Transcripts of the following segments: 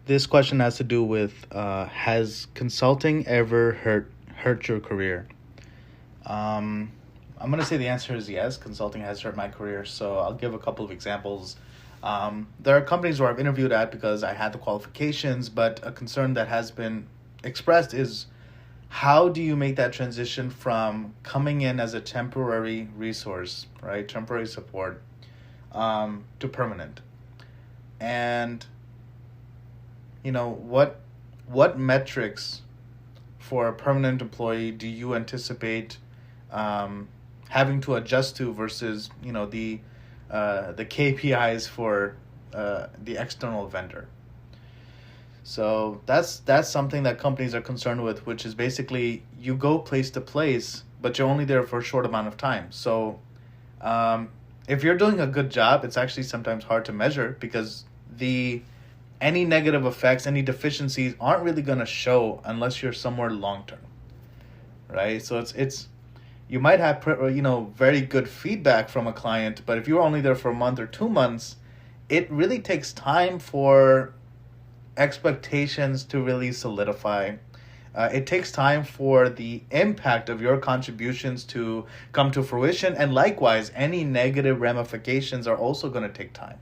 This question has to do with has consulting ever hurt your career? I'm going to say the answer is yes. Consulting has hurt my career. So I'll give a couple of examples. There are companies where I've interviewed at because I had the qualifications, but a concern that has been expressed is how do you make that transition from coming in as a temporary resource, right, temporary support, to permanent? And what metrics for a permanent employee do you anticipate having to adjust to versus the KPIs for the external vendor? So that's something that companies are concerned with, which is basically you go place to place, but you're only there for a short amount of time. So if you're doing a good job, it's actually sometimes hard to measure because any negative effects, any deficiencies aren't really going to show unless you're somewhere long term, right? So it's you might have very good feedback from a client, but if you're only there for a month or 2 months, it really takes time for expectations to really solidify. It takes time for the impact of your contributions to come to fruition, and likewise, any negative ramifications are also going to take time.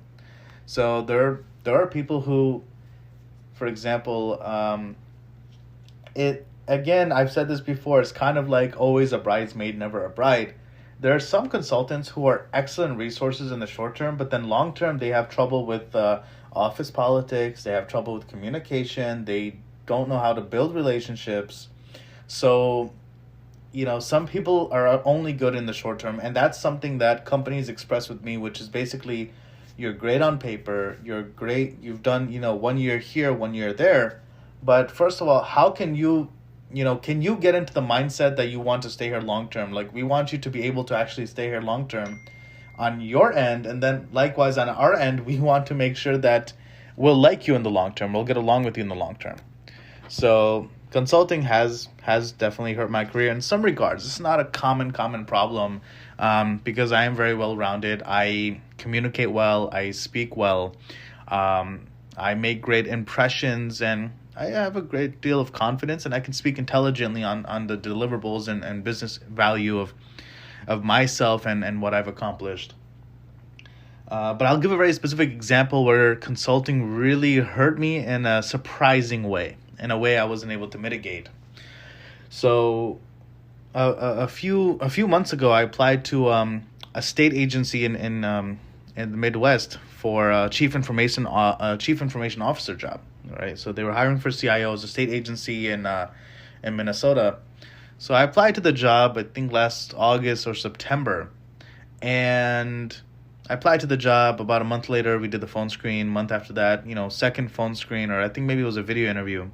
So there are people who, for example, I've said this before, it's kind of like always a bridesmaid, never a bride. There are some consultants who are excellent resources in the short term, but then long term they have trouble with office politics, they have trouble with communication, they don't know how to build relationships. So, some people are only good in the short term, and that's something that companies express with me, which is basically you're great on paper, you're great, you've done, 1 year here, 1 year there. But first of all, how can you get into the mindset that you want to stay here long term? Like, we want you to be able to actually stay here long term on your end. And then likewise on our end, we want to make sure that we'll like you in the long term. We'll get along with you in the long term. So consulting has definitely hurt my career in some regards. It's not a common problem because I am very well-rounded. I communicate well. I speak well. I make great impressions, and I have a great deal of confidence, and I can speak intelligently on the deliverables and business value of myself and what I've accomplished. But I'll give a very specific example where consulting really hurt me in a surprising way, in a way I wasn't able to mitigate. So a few months ago, I applied to a state agency in the Midwest for a chief information officer job. Right, so they were hiring for CIOs, a state agency in Minnesota. So I applied to the job, I think last August or September, and I applied to the job. About a month later, we did the phone screen. Month after that, second phone screen, or I think maybe it was a video interview.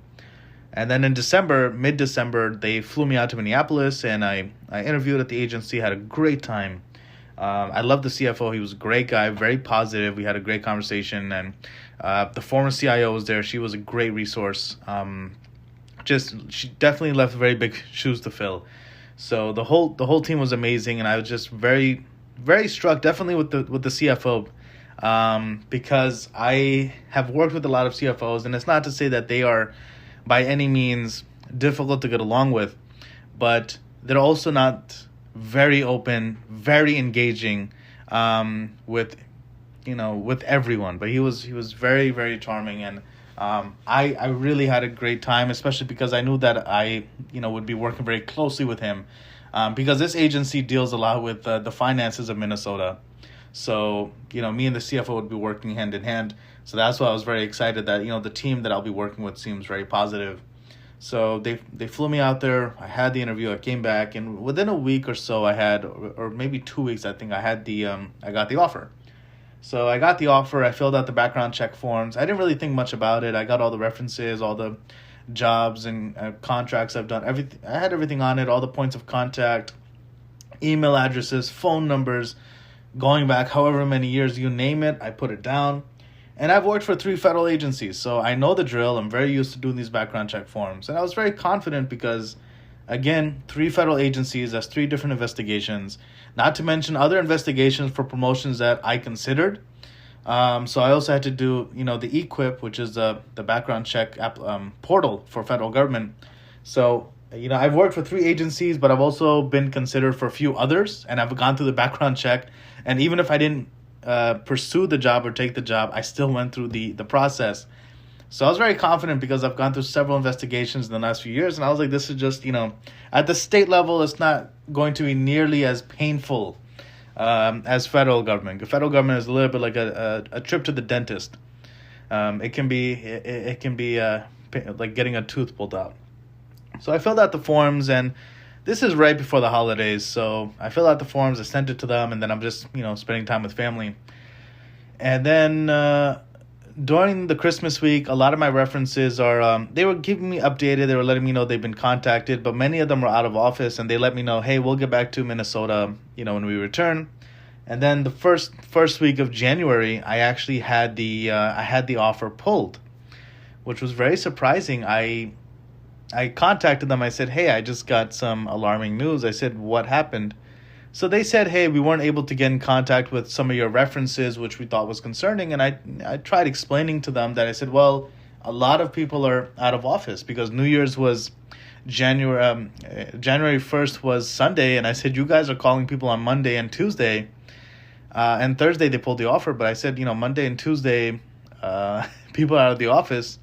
And then in mid-December, they flew me out to Minneapolis, and I interviewed at the agency, had a great time. I love the CFO. He was a great guy, very positive. We had a great conversation, and the former CIO was there. She was a great resource. She definitely left very big shoes to fill. So the whole team was amazing, and I was just very, very struck, definitely with the CFO, because I have worked with a lot of CFOs, and it's not to say that they are by any means difficult to get along with, but they're also not very open, very engaging with everyone. But he was very, very charming, and I really had a great time, especially because I knew that I would be working very closely with him, because this agency deals a lot with the finances of Minnesota. So me and the CFO would be working hand in hand. So that's why I was very excited that the team that I'll be working with seems very positive. So they flew me out there. I had the interview. I came back, and within a week or so, or maybe 2 weeks, I think I got the offer. So I got the offer. I filled out the background check forms. I didn't really think much about it. I got all the references, all the jobs and contracts I've done. Everything. I had everything on it. All the points of contact, email addresses, phone numbers, going back however many years, you name it. I put it down. And I've worked for 3 federal agencies, so I know the drill. I'm very used to doing these background check forms. And I was very confident because, again, 3 federal agencies, that's 3 different investigations, not to mention other investigations for promotions that I considered. So I also had to do, the EQUIP, which is the background check portal for federal government. So, I've worked for 3 agencies, but I've also been considered for a few others, and I've gone through the background check. And even if I didn't pursue the job or take the job, I still went through the process. So I was very confident because I've gone through several investigations in the last few years, and I was like, this is just, at the state level, it's not going to be nearly as painful as federal government. The federal government is a little bit like a trip to the dentist. It can be like getting a tooth pulled out. So I filled out the forms, and this is right before the holidays. So I filled out the forms, I sent it to them, and then I'm just, spending time with family. And then during the Christmas week, a lot of my references are, they were keeping me updated. They were letting me know they've been contacted, but many of them were out of office, and they let me know, hey, we'll get back to Minnesota, when we return. And then the first week of January, I actually had the offer pulled, which was very surprising. I contacted them. I said, hey, I just got some alarming news. I said, what happened? So they said, hey, we weren't able to get in contact with some of your references, which we thought was concerning. And I tried explaining to them that I said, well, a lot of people are out of office because New Year's was January 1st was Sunday. And I said, you guys are calling people on Monday and Tuesday. And Thursday they pulled the offer. But I said, Monday and Tuesday, people are out of the office.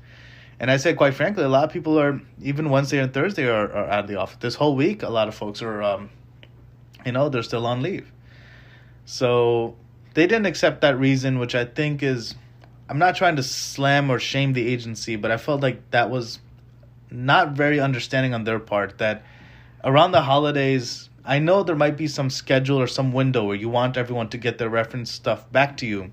And I said, quite frankly, a lot of people are, even Wednesday and Thursday are out of the office. This whole week, a lot of folks are, they're still on leave. So they didn't accept that reason, which I think is, I'm not trying to slam or shame the agency, but I felt like that was not very understanding on their part, that around the holidays, I know there might be some schedule or some window where you want everyone to get their reference stuff back to you.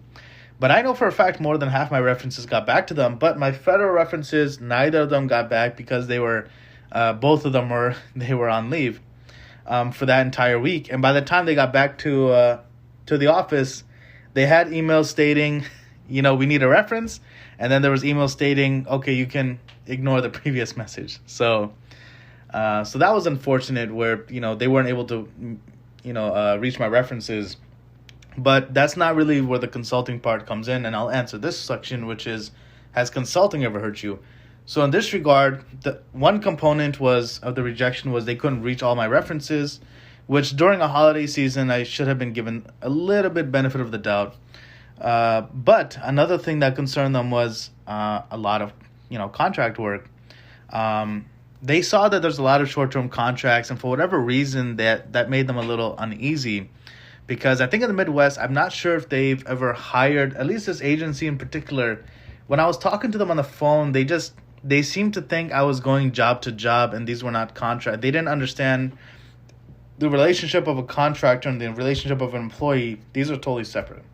But I know for a fact more than half my references got back to them. But my federal references, neither of them got back because they were, both of them were on leave for that entire week. And by the time they got back to the office, they had emails stating, we need a reference. And then there was email stating, okay, you can ignore the previous message. So that was unfortunate where, they weren't able to, reach my references. But that's not really where the consulting part comes in. And I'll answer this section, which is, has consulting ever hurt you? So in this regard, the one component of the rejection was they couldn't reach all my references, which during a holiday season, I should have been given a little bit benefit of the doubt. But another thing that concerned them was a lot of, contract work. They saw that there's a lot of short-term contracts, and for whatever reason, that made them a little uneasy. Because I think in the Midwest, I'm not sure if they've ever hired, at least this agency in particular, when I was talking to them on the phone, they seemed to think I was going job to job and these were not contract. They didn't understand the relationship of a contractor and the relationship of an employee. These are totally separate.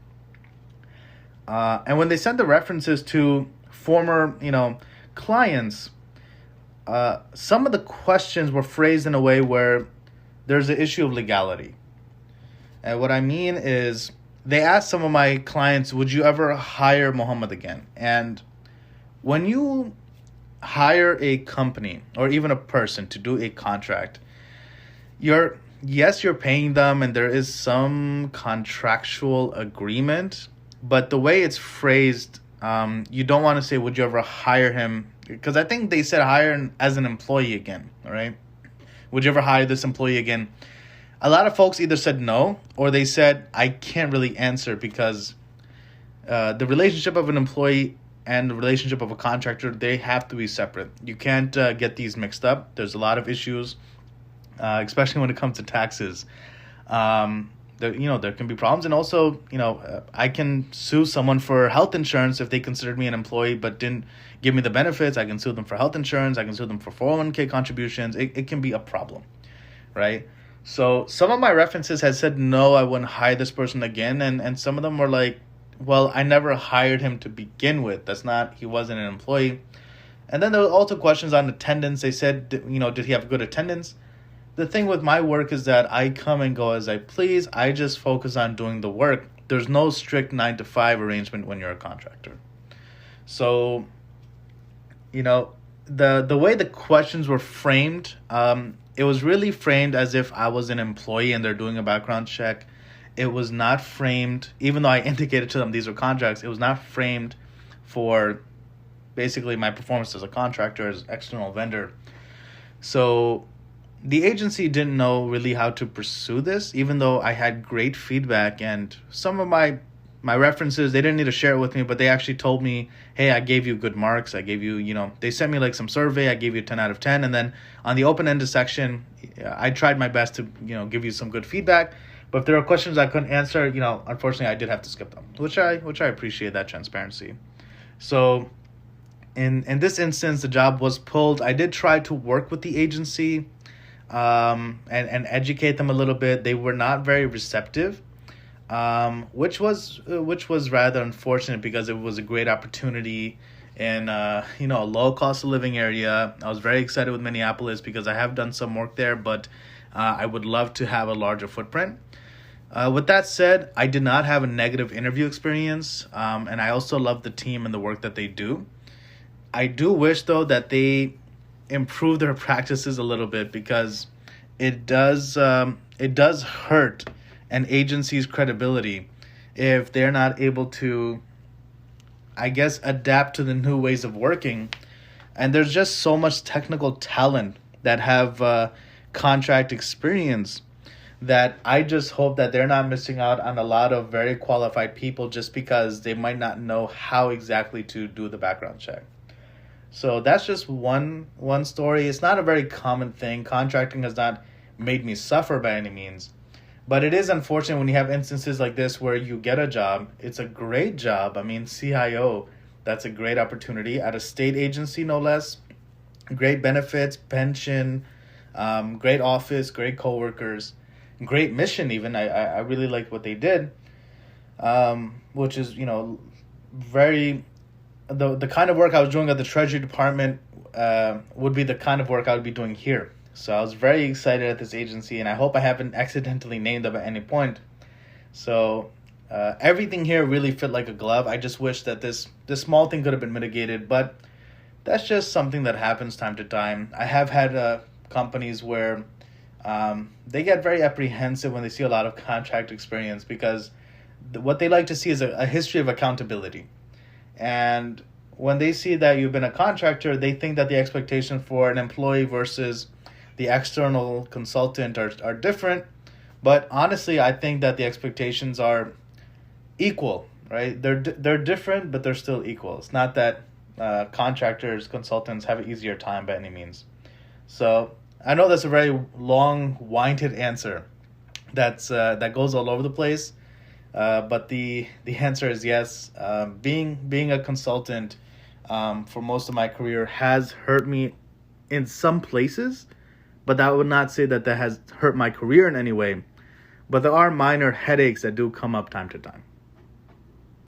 And when they sent the references to former, clients, some of the questions were phrased in a way where there's an issue of legality. And what I mean is, they asked some of my clients, would you ever hire Mohammad again? And when you hire a company or even a person to do a contract, you're paying them and there is some contractual agreement, but the way it's phrased, you don't want to say, would you ever hire him? Because I think they said hire as an employee again, all right? Would you ever hire this employee again? A lot of folks either said no, or they said, I can't really answer because the relationship of an employee and the relationship of a contractor, they have to be separate. You can't get these mixed up. There's a lot of issues, especially when it comes to taxes. There can be problems. And also, I can sue someone for health insurance if they considered me an employee but didn't give me the benefits. I can sue them for health insurance. I can sue them for 401k contributions. It can be a problem, right? So some of my references had said, no, I wouldn't hire this person again. And some of them were like, well, I never hired him to begin with. He wasn't an employee. And then there were also questions on attendance. They said, did he have good attendance? The thing with my work is that I come and go as I please. I just focus on doing the work. There's no strict 9-to-5 arrangement when you're a contractor. So, the way the questions were framed, it was really framed as if I was an employee and they're doing a background check. it was not framed, even though I indicated to them these were contracts, it was not framed for basically my performance as a contractor, as external vendor. So the agency didn't know really how to pursue this, even though I had great feedback, and some of my references, they didn't need to share it with me, but they actually told me, hey, I gave you good marks. I gave you, they sent me like some survey. I gave you 10 out of 10. And then on the open-ended section, I tried my best to, give you some good feedback. But if there were questions I couldn't answer, unfortunately, I did have to skip them, which I appreciate that transparency. So in this instance, the job was pulled. I did try to work with the agency and educate them a little bit. They were not very receptive. Which was rather unfortunate, because it was a great opportunity in a low cost of living area. I was very excited with Minneapolis because I have done some work there, but I would love to have a larger footprint. With that said, I did not have a negative interview experience, and I also love the team and the work that they do. I do wish, though, that they improve their practices a little bit, because it does hurt an agency's credibility if they're not able to, I guess, adapt to the new ways of working. And there's just so much technical talent that have contract experience that I just hope that they're not missing out on a lot of very qualified people just because they might not know how exactly to do the background check. So that's just one story. It's not a very common thing. Contracting has not made me suffer by any means. But it is unfortunate when you have instances like this where you get a job. It's a great job. I mean, CIO, that's a great opportunity at a state agency, no less. Great benefits, pension, great office, great coworkers, great mission even. I really liked what they did, which is, very... The kind of work I was doing at the Treasury Department would be the kind of work I would be doing here. So I was very excited at this agency, and I hope I haven't accidentally named them at any point. So everything here really fit like a glove. I just wish that this small thing could have been mitigated, but that's just something that happens time to time. I have had companies where they get very apprehensive when they see a lot of contract experience, because what they like to see is a history of accountability. And when they see that you've been a contractor, they think that the expectation for an employee versus the external consultant are different. But honestly, I think that the expectations are equal, right? They're different, but they're still equal. It's not that contractors, consultants have an easier time by any means. So I know that's a very long-winded answer that goes all over the place. But the answer is yes. Being a consultant for most of my career has hurt me in some places, but that would not say that has hurt my career in any way. But there are minor headaches that do come up time to time.